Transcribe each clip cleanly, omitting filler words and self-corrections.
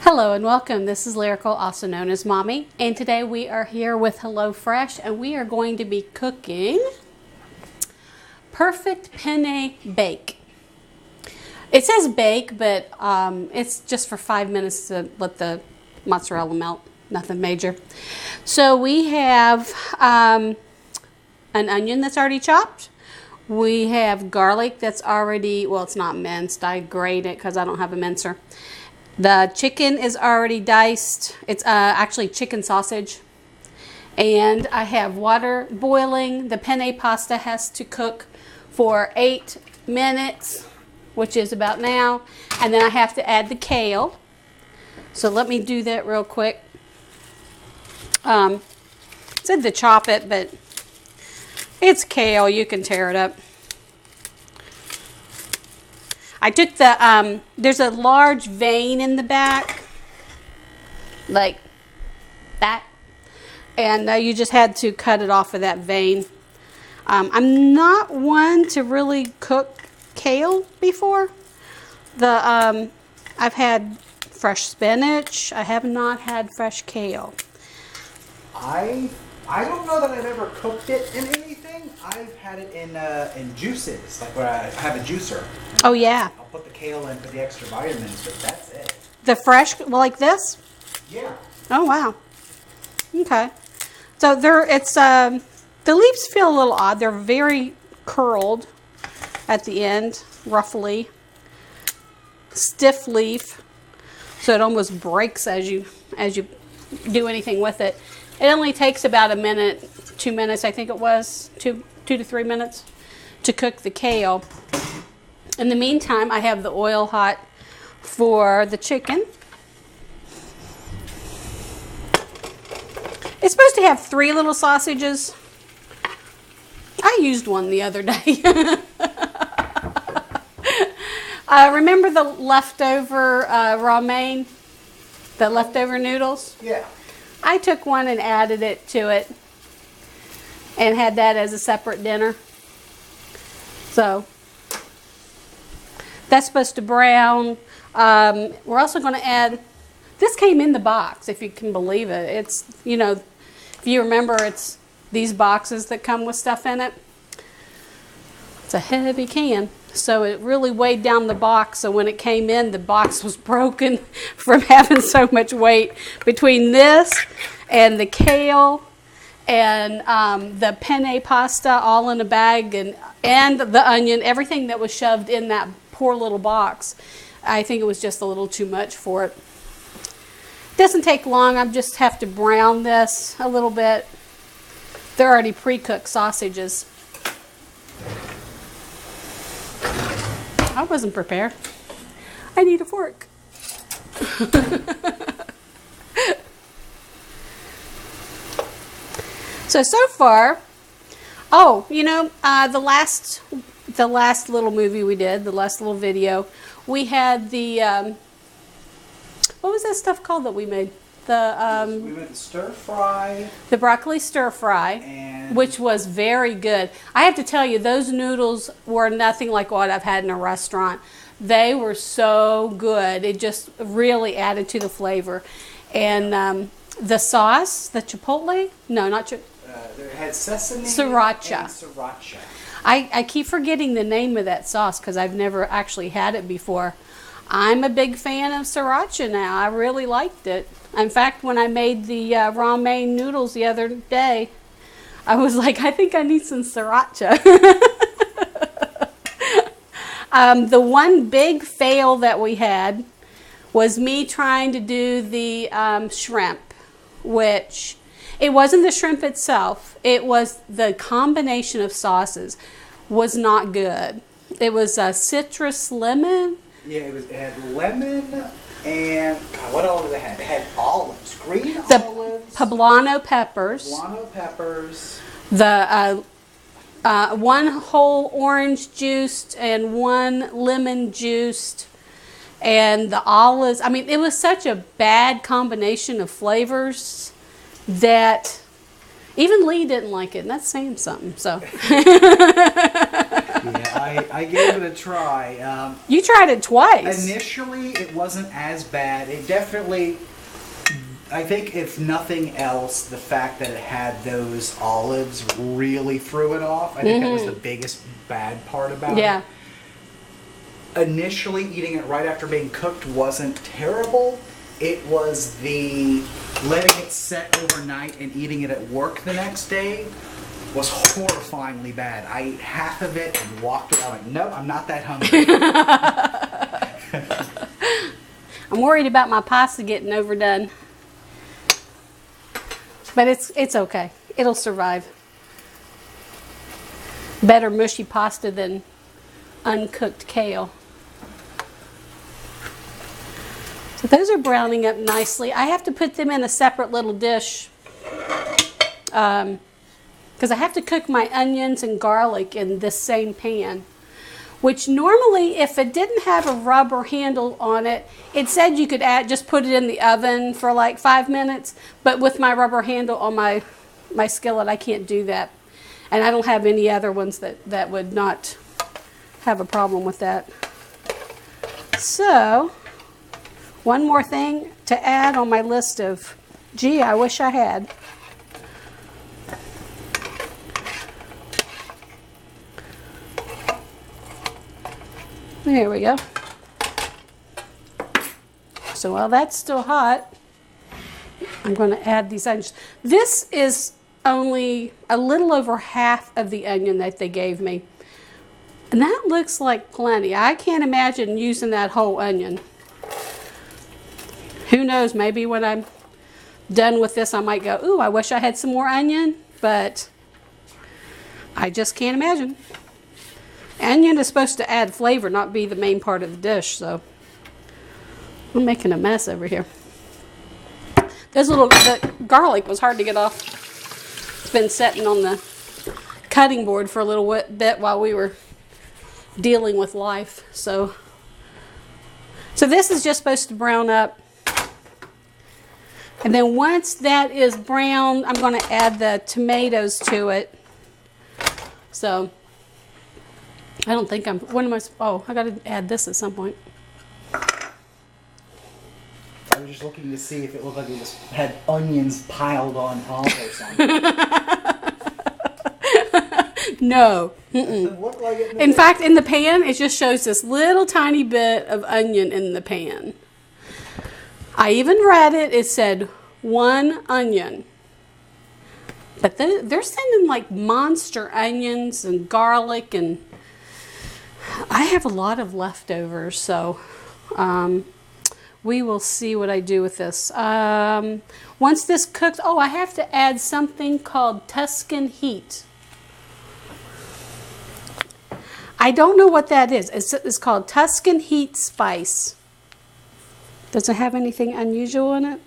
Hello and welcome. This is Lyrical, also known as Mommy, and today we are here with HelloFresh and we are going to be cooking perfect penne bake. It says bake, but it's just for 5 minutes to let the mozzarella melt, nothing major. So we have an onion that's already chopped. We have garlic that's already, well, it's not minced. I grate it because I don't have a mincer. The chicken is already diced. It's actually chicken sausage. And I have water boiling. The penne pasta has to cook for 8 minutes, which is about now. And then I have to add the kale. So let me do that real quick. It said to chop it, but it's kale. You can tear it up. I took the, there's a large vein in the back, like that, and you just had to cut it off of that vein. I'm not one to really cook kale before. I've had fresh spinach. I have not had fresh kale. I don't know that I've ever cooked it in anything. I've had it in juices, like where I have a juicer. Oh yeah. I'll put the kale in for the extra vitamins, but that's it. The fresh, well, like this? Yeah. Oh wow. Okay. So the leaves feel a little odd. They're very curled at the end, roughly. Stiff leaf, so it almost breaks as you do anything with it. It only takes about a minute, 2 minutes, I think it was, two to 3 minutes to cook the kale. In the meantime, I have the oil hot for the chicken. It's supposed to have 3 little sausages. I used one the other day. Remember the leftover romaine? The leftover noodles? Yeah. I took one and added it to it and had that as a separate dinner. So that's supposed to brown. We're also going to add, this came in the box, if you can believe it. It's, you know, if you remember, it's these boxes that come with stuff in it. It's a heavy can. So it really weighed down the box. So when it came in, the box was broken from having so much weight. Between this and the kale and the penne pasta all in a bag and the onion, everything that was shoved in that poor little box, I think it was just a little too much for it. Doesn't take long. I just have to brown this a little bit. They're already pre-cooked sausages. I wasn't prepared. I need a fork. So far, oh, you know, the last little movie we did, the last little video, we had the, what was that stuff called that we made? We made the stir fry. The broccoli stir fry, which was very good. I have to tell you, those noodles were nothing like what I've had in a restaurant. They were so good. It just really added to the flavor. And the sauce, the chipotle, no, not chipotle. It had sesame Sriracha. and sriracha. I keep forgetting the name of that sauce because I've never actually had it before. I'm a big fan of sriracha now. I really liked it. In fact, when I made the romaine noodles the other day, I was like, I think I need some sriracha. The one big fail that we had was me trying to do the shrimp, which it wasn't the shrimp itself. It was the combination of sauces was not good. It was citrus lemon. Yeah, it had lemon and what else did it have? It had olives, green olives. The poblano peppers. Poblano peppers. The one whole orange juiced and one lemon juiced, and the olives. I mean, it was such a bad combination of flavors that Even Lee didn't like it, and that's saying something. So Yeah, I gave it a try. you tried it twice. Initially, it wasn't as bad. It definitely, I think if nothing else, the fact that it had those olives really threw it off. I think that was the biggest bad part about Yeah. it. Initially, eating it right after being cooked wasn't terrible. It was the letting it set overnight and eating it at work the next day was horrifyingly bad. I ate half of it and walked away like, nope, I'm not that hungry. I'm worried about my pasta getting overdone. But it's okay. It'll survive. Better mushy pasta than uncooked kale. So those are browning up nicely. I have to put them in a separate little dish because I have to cook my onions and garlic in this same pan. Which normally, if it didn't have a rubber handle on it, it said you could just put it in the oven for like 5 minutes. But with my rubber handle on my skillet, I can't do that. And I don't have any other ones that would not have a problem with that. So, one more thing to add on my list of, gee, I wish I had. There we go. So while that's still hot, I'm going to add these onions. This is only a little over half of the onion that they gave me. And that looks like plenty. I can't imagine using that whole onion. Who knows, maybe when I'm done with this I might go, ooh, I wish I had some more onion, but I just can't imagine. Onion is supposed to add flavor, not be the main part of the dish, so I'm making a mess over here. The garlic was hard to get off. It's been sitting on the cutting board for a little bit while we were dealing with life. So this is just supposed to brown up. And then once that is brown, I'm going to add the tomatoes to it. So I don't think I got to add this at some point. I was just looking to see if it looked like it just had onions piled on top or something. No. It looked like it In fact, in the pan, it just shows this little tiny bit of onion in the pan. I even read it. It said 1 onion. But they're sending like monster onions and garlic, and I have a lot of leftovers, so we will see what I do with this. Once this cooks, I have to add something called Tuscan Heat. I don't know what that is. It's called Tuscan Heat Spice. Does it have anything unusual in it?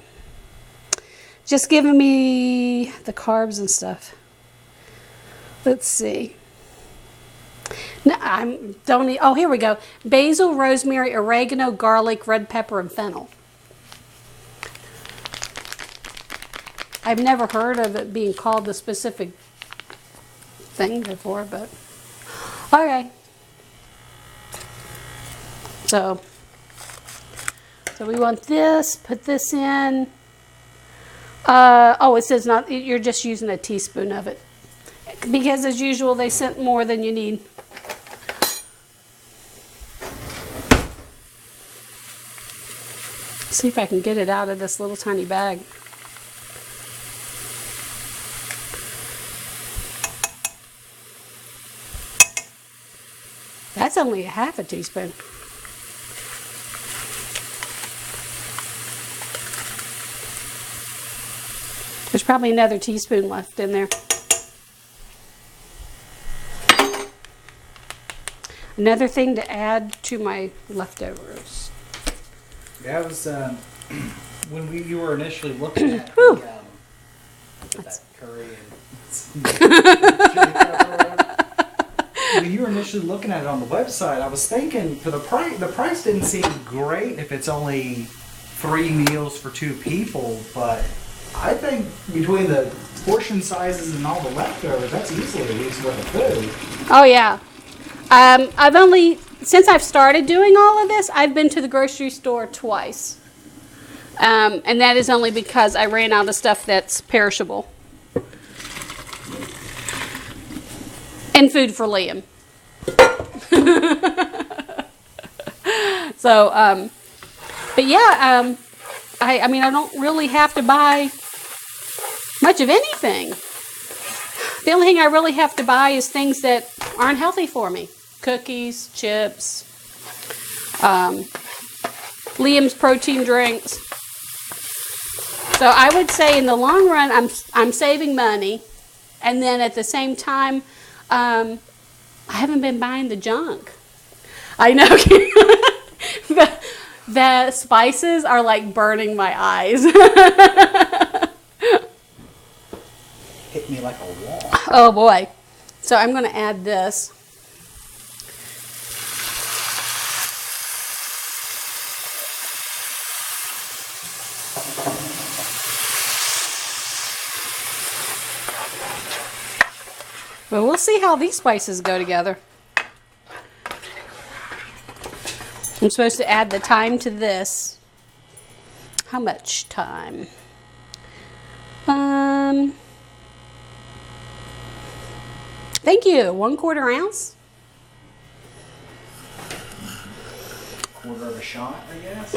Just giving me the carbs and stuff. Let's see. No, here we go. Basil, rosemary, oregano, garlic, red pepper, and fennel. I've never heard of it being called the specific thing before, but okay. So we want this, put this in. It says not, you're just using a teaspoon of it. Because as usual, they sent more than you need. See if I can get it out of this little tiny bag. That's only a half a teaspoon. There's probably another teaspoon left in there. Another thing to add to my leftovers. That was when you were initially looking at that curry and when you were initially looking at it on the website, I was thinking for the price didn't seem great if it's only 3 meals for 2 people, but I think between the portion sizes and all the leftovers, that's easily a week's worth of food. Oh yeah. Since I've started doing all of this, I've been to the grocery store twice. And that is only because I ran out of stuff that's perishable. And food for Liam. So, but yeah, I mean, I don't really have to buy much of anything. The only thing I really have to buy is things that aren't healthy for me. Cookies, chips, Liam's protein drinks. So I would say in the long run, I'm saving money. And then at the same time, I haven't been buying the junk. I know. The spices are like burning my eyes. Hit me like a wall. Oh boy. So I'm going to add this. But we'll see how these spices go together. I'm supposed to add the thyme to this. How much thyme? Thank you. 1/4 ounce. Quarter of a shot, I guess.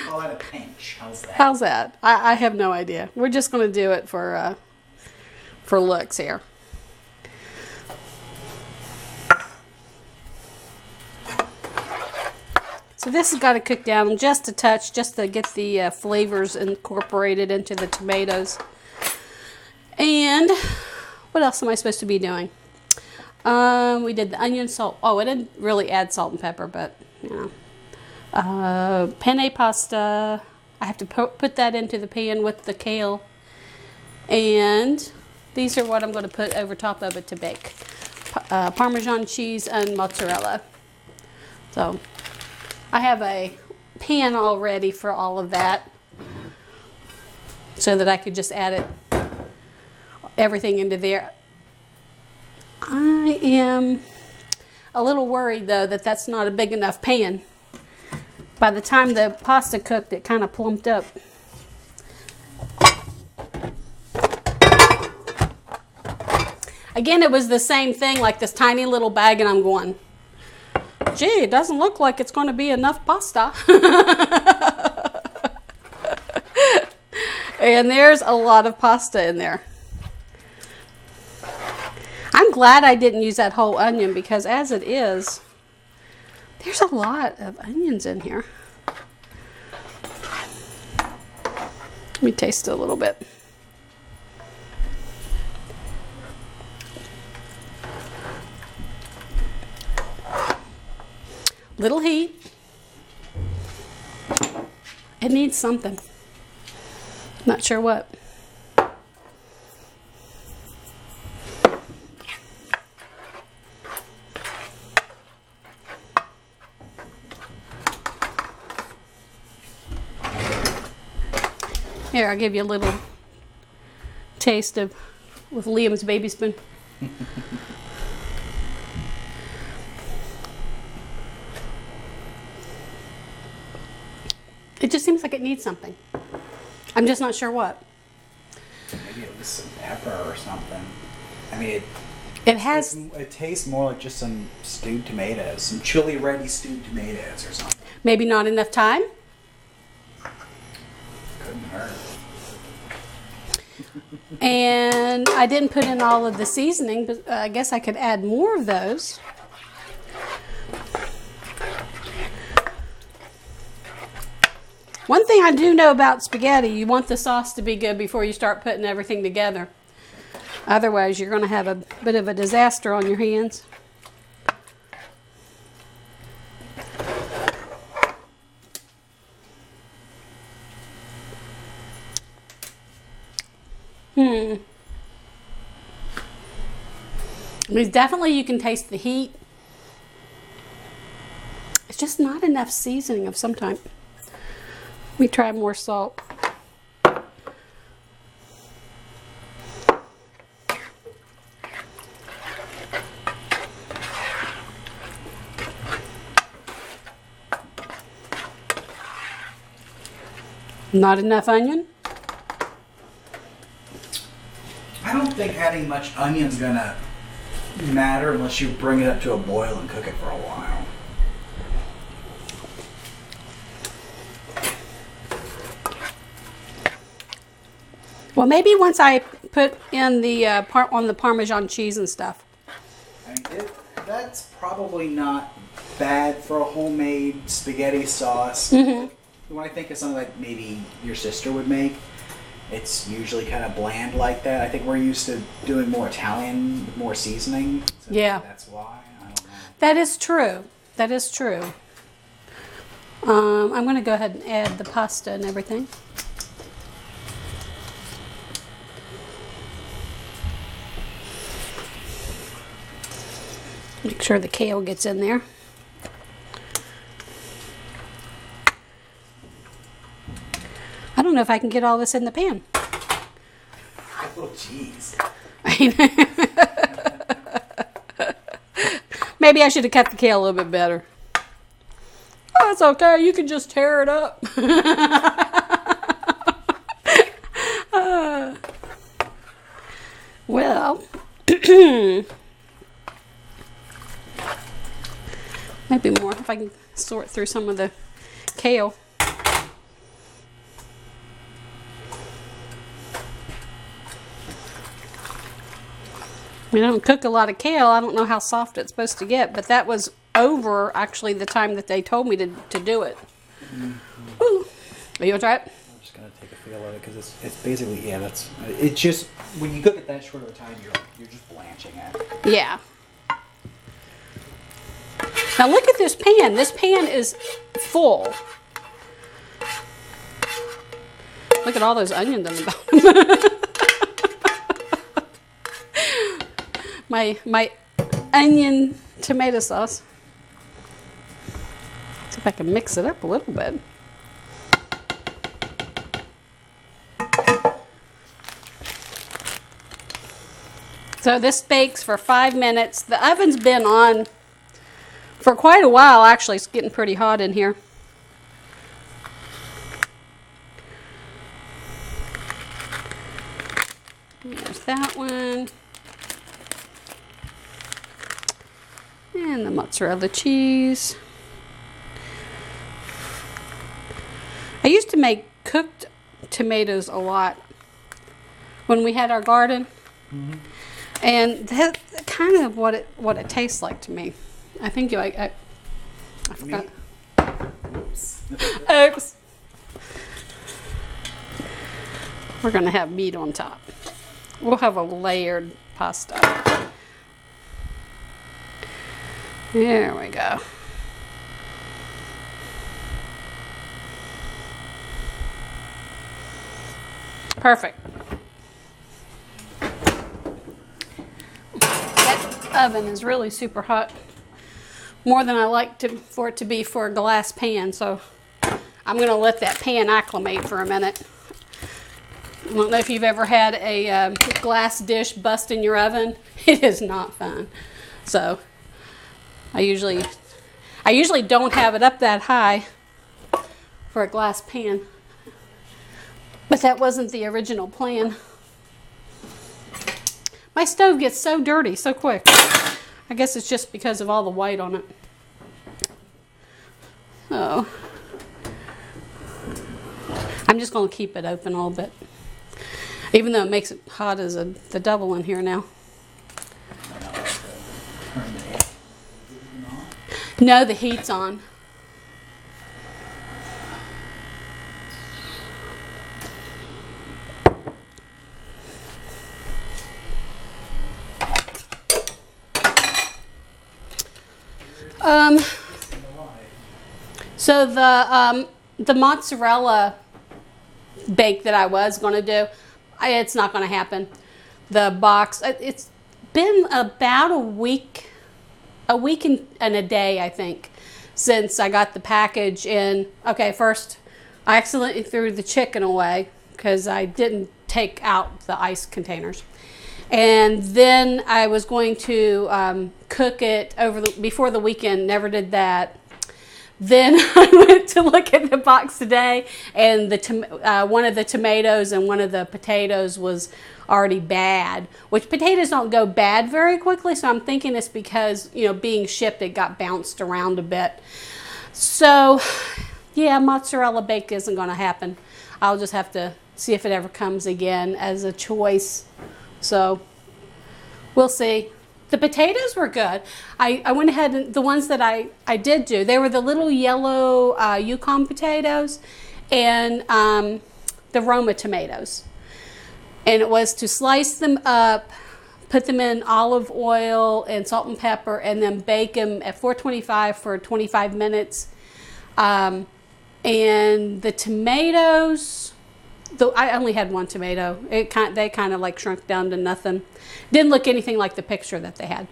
Call that a pinch. How's that? How's that? I have no idea. We're just going to do it for looks here. So this has got to cook down just a touch, just to get the flavors incorporated into the tomatoes. And what else am I supposed to be doing? We did the onion, salt. Oh, I didn't really add salt and pepper, but you know. Penne pasta. I have to put that into the pan with the kale. And these are what I'm going to put over top of it to bake. Parmesan cheese and mozzarella. So I have a pan all ready for all of that so that I could just add everything into there. I am a little worried though that that's not a big enough pan. By the time the pasta cooked, it kind of plumped up. Again, it was the same thing, like this tiny little bag, and I'm going, gee, it doesn't look like it's going to be enough pasta. And there's a lot of pasta in there. I'm glad I didn't use that whole onion because as it is, there's a lot of onions in here. Let me taste it a little bit. Little heat. It needs something. Not sure what. Here, I'll give you a little taste of with Liam's baby spoon. It just seems like it needs something. I'm just not sure what. Maybe it was some pepper or something. I mean, it tastes more like just some stewed tomatoes, some chili ready stewed tomatoes or something. Maybe not enough time. Couldn't hurt. And I didn't put in all of the seasoning, but I guess I could add more of those. One thing I do know about spaghetti, you want the sauce to be good before you start putting everything together. Otherwise, you're going to have a bit of a disaster on your hands. I mean, definitely you can taste the heat. It's just not enough seasoning of some type. Let me try more salt. Not enough onion? I don't think adding much onion's gonna matter unless you bring it up to a boil and cook it for a while. Well, maybe once I put in the on the Parmesan cheese and stuff. I mean, that's probably not bad for a homemade spaghetti sauce. Mm-hmm. When I think of something like maybe your sister would make, it's usually kind of bland like that. I think we're used to doing more Italian, more seasoning. So yeah. That's why. I don't know. That is true. That is true. I'm going to go ahead and add the pasta and everything. Make sure the kale gets in there. I don't know if I can get all this in the pan. Oh, jeez. Maybe I should have cut the kale a little bit better. Oh, it's okay. You can just tear it up. Well, maybe more if I can sort through some of the kale. We don't cook a lot of kale. I don't know how soft it's supposed to get, but that was over actually the time that they told me to do it. Mm-hmm. Ooh. Are you gonna try it? I'm just gonna take a feel of it because it's basically it's just when you cook it that short of a time, you're just blanching it. Yeah. Now look at this pan. This pan is full. Look at all those onions on the bottom. my onion tomato sauce. See if I can mix it up a little bit. So this bakes for 5 minutes. The oven's been on for quite a while, actually. It's getting pretty hot in here. There's that one. And the mozzarella cheese. I used to make cooked tomatoes a lot when we had our garden. Mm-hmm. And that's kind of what it tastes like to me. I think I forgot. Oops. Oops. We're going to have meat on top. We'll have a layered pasta. There we go. Perfect. That oven is really super hot. More than I like for it to be for a glass pan, so I'm going to let that pan acclimate for a minute. I don't know if you've ever had a glass dish bust in your oven. It is not fun. So I usually don't have it up that high for a glass pan. But that wasn't the original plan. My stove gets so dirty so quick. I guess it's just because of all the white on it. Oh. I'm just going to keep it open a little bit. Even though it makes it hot as the devil in here now. No, the heat's on. So the mozzarella bake that I was going to do, it's not going to happen. The box, it's been about a week and a day, I think, since I got the package in. Okay, first, I accidentally threw the chicken away because I didn't take out the ice containers. And then I was going to cook it before the weekend, never did that. Then I went to look at the box today, and one of the tomatoes and one of the potatoes was already bad, which potatoes don't go bad very quickly, so I'm thinking it's because, being shipped, it got bounced around a bit. So, yeah, mozzarella bake isn't going to happen. I'll just have to see if it ever comes again as a choice. So, we'll see. The potatoes were good. I went ahead and the ones that I did do, they were the little yellow Yukon potatoes and the Roma tomatoes. And it was to slice them up, put them in olive oil and salt and pepper, and then bake them at 425 for 25 minutes. And the tomatoes, I only had one tomato. They kind of like shrunk down to nothing. Didn't look anything like the picture that they had.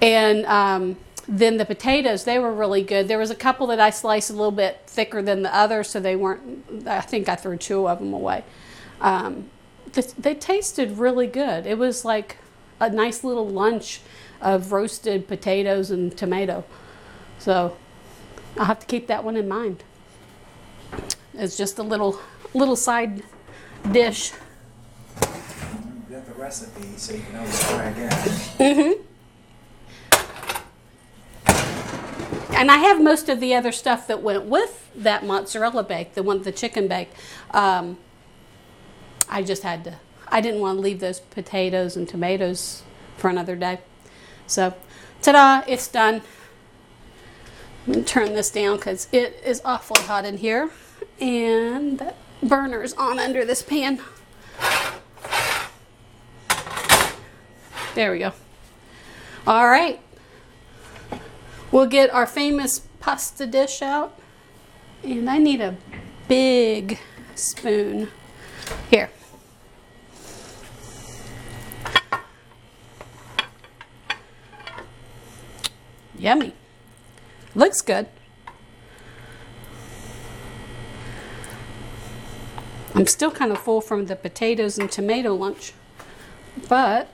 And then the potatoes, they were really good. There was a couple that I sliced a little bit thicker than the others, so they weren't, I think I threw 2 of them away. They tasted really good. It was like a nice little lunch of roasted potatoes and tomato. So I'll have to keep that one in mind. It's just a little side dish. You got the recipe, so you can always try again. Mm-hmm. And I have most of the other stuff that went with that mozzarella bake, the chicken bake. I didn't want to leave those potatoes and tomatoes for another day. So, ta-da, it's done. I'm going to turn this down because it is awfully hot in here. And that burner is on under this pan. There we go. All right. We'll get our famous pasta dish out. And I need a big spoon. Here. Yummy. Looks good. I'm still kind of full from the potatoes and tomato lunch, but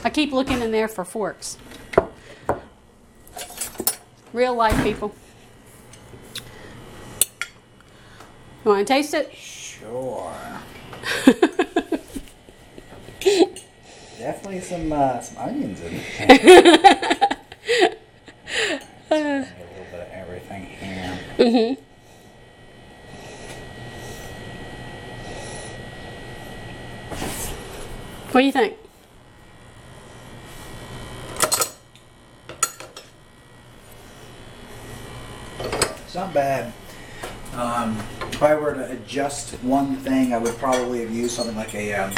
I keep looking in there for forks. Real life, people. You want to taste it? Sure. Definitely some onions in it. A little bit of everything here. Mm-hmm. What do you think? It's not bad. If I were to adjust one thing, I would probably have used something like a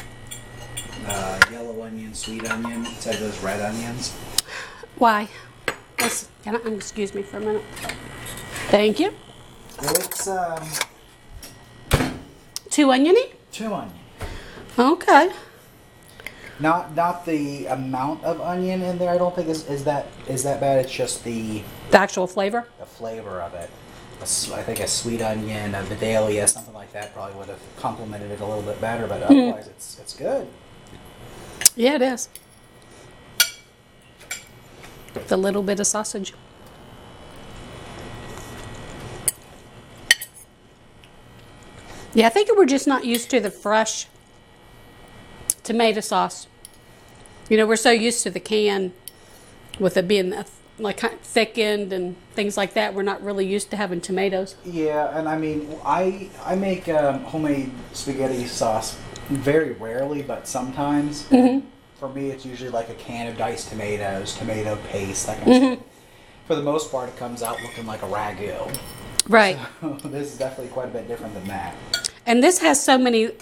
yellow onion, sweet onion, instead of those red onions. Why? Excuse me for a minute. Thank you. It's Too oniony? too onion. Okay. Not the amount of onion in there. I don't think is that bad. It's just the actual flavor? The flavor of it. I think a sweet onion, a Vidalia, something like that probably would have complemented it a little bit better. But otherwise, it's good. Yeah, it is. The little bit of sausage. Yeah, I think we're just not used to the fresh tomato sauce. We're so used to the can with it being like kind of thickened and things like that. We're not really used to having tomatoes. Yeah, and I mean, I make homemade spaghetti sauce very rarely, but sometimes. Mm-hmm. For me, it's usually like a can of diced tomatoes, tomato paste, that kind of stuff. For the most part, it comes out looking like a ragu. Right. So this is definitely quite a bit different than that. And this has so many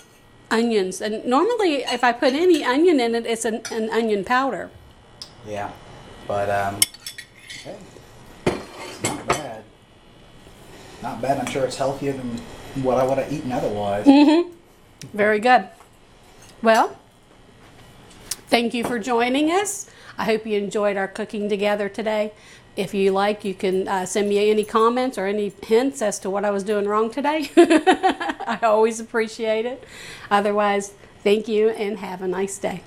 onions. And normally, if I put any onion in it, it's an onion powder. Yeah, but hey, it's not bad. Not bad. I'm sure it's healthier than what I would have eaten otherwise. Mm-hmm. Very good. Well, thank you for joining us. I hope you enjoyed our cooking together today. If you like, you can send me any comments or any hints as to what I was doing wrong today. I always appreciate it. Otherwise, thank you and have a nice day.